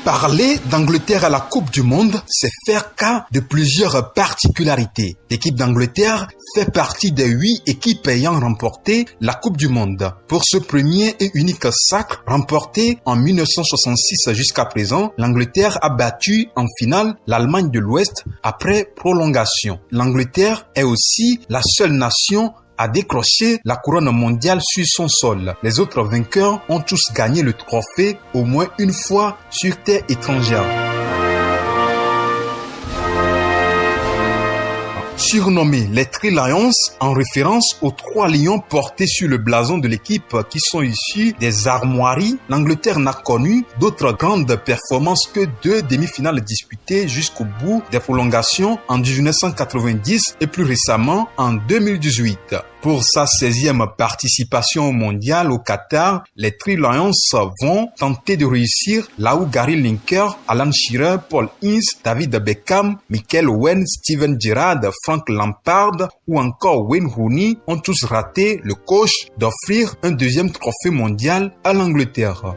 Parler d'Angleterre à la Coupe du Monde, c'est faire cas de plusieurs particularités. L'équipe d'Angleterre fait partie des 8 équipes ayant remporté la Coupe du Monde. Pour ce premier et unique sacre remporté en 1966 jusqu'à présent, l'Angleterre a battu en finale l'Allemagne de l'Ouest après prolongation. L'Angleterre est aussi la seule nation à décrocher la couronne mondiale sur son sol. Les autres vainqueurs ont tous gagné le trophée au moins une fois sur terre étrangère. Surnommés les Three Lions, en référence aux 3 lions portés sur le blason de l'équipe qui sont issus des armoiries, l'Angleterre n'a connu d'autres grandes performances que 2 demi-finales disputées jusqu'au bout des prolongations en 1990 et plus récemment en 2018. Pour sa 16e participation au mondial au Qatar, les Three Lions vont tenter de réussir là où Gary Lineker, Alan Shearer, Paul Ince, David Beckham, Michael Owen, Steven Gerrard, Frank Lampard ou encore Wayne Rooney ont tous raté le coche d'offrir un 2e trophée mondial à l'Angleterre.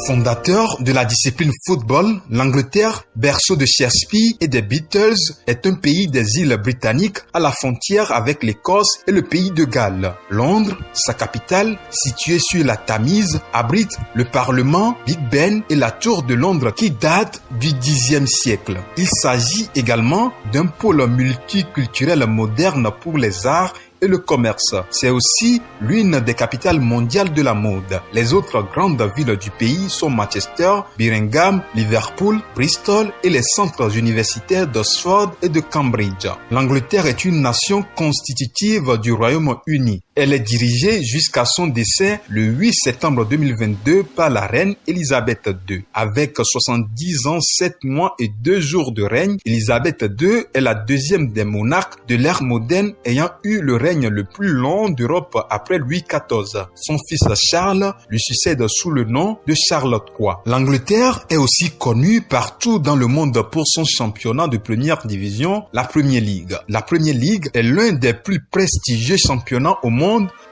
Fondateur de la discipline football, l'Angleterre, berceau de Shakespeare et des Beatles, est un pays des îles britanniques à la frontière avec l'Écosse et le pays de Galles. Londres, sa capitale, située sur la Tamise, abrite le Parlement, Big Ben et la Tour de Londres qui date du Xe siècle. Il s'agit également d'un pôle multiculturel moderne pour les arts et le commerce. C'est aussi l'une des capitales mondiales de la mode. Les autres grandes villes du pays sont Manchester, Birmingham, Liverpool, Bristol et les centres universitaires d'Oxford et de Cambridge. L'Angleterre est une nation constitutive du Royaume-Uni. Elle est dirigée jusqu'à son décès le 8 septembre 2022 par la reine Elisabeth II. Avec 70 ans, 7 mois et 2 jours de règne, Elisabeth II est la 2e des monarques de l'ère moderne ayant eu le règne le plus long d'Europe après Louis XIV. Son fils Charles lui succède sous le nom de Charles III. L'Angleterre est aussi connue partout dans le monde pour son championnat de première division, la Premier League. La Premier League est l'un des plus prestigieux championnats au monde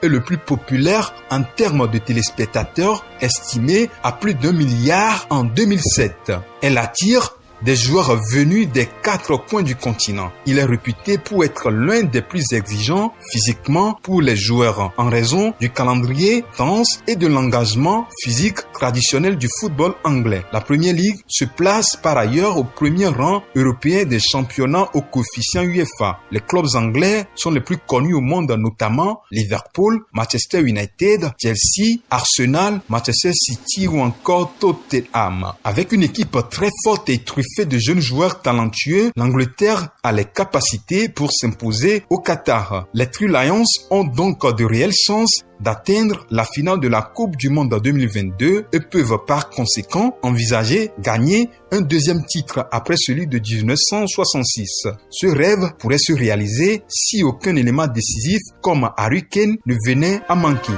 et le plus populaire en termes de téléspectateurs, estimé à plus d'1 milliard en 2007. Elle attire des joueurs venus des 4 coins du continent. Il est réputé pour être l'un des plus exigeants physiquement pour les joueurs en raison du calendrier dense et de l'engagement physique traditionnel du football anglais. La Premier League se place par ailleurs au premier rang européen des championnats au coefficient UEFA. Les clubs anglais sont les plus connus au monde, notamment Liverpool, Manchester United, Chelsea, Arsenal, Manchester City ou encore Tottenham. Avec une équipe très forte et truffée de jeunes joueurs talentueux, l'Angleterre a les capacités pour s'imposer au Qatar. Les Three Lions ont donc de réelles chances d'atteindre la finale de la Coupe du Monde en 2022 et peuvent par conséquent envisager gagner un 2e titre après celui de 1966. Ce rêve pourrait se réaliser si aucun élément décisif comme Harry Kane ne venait à manquer.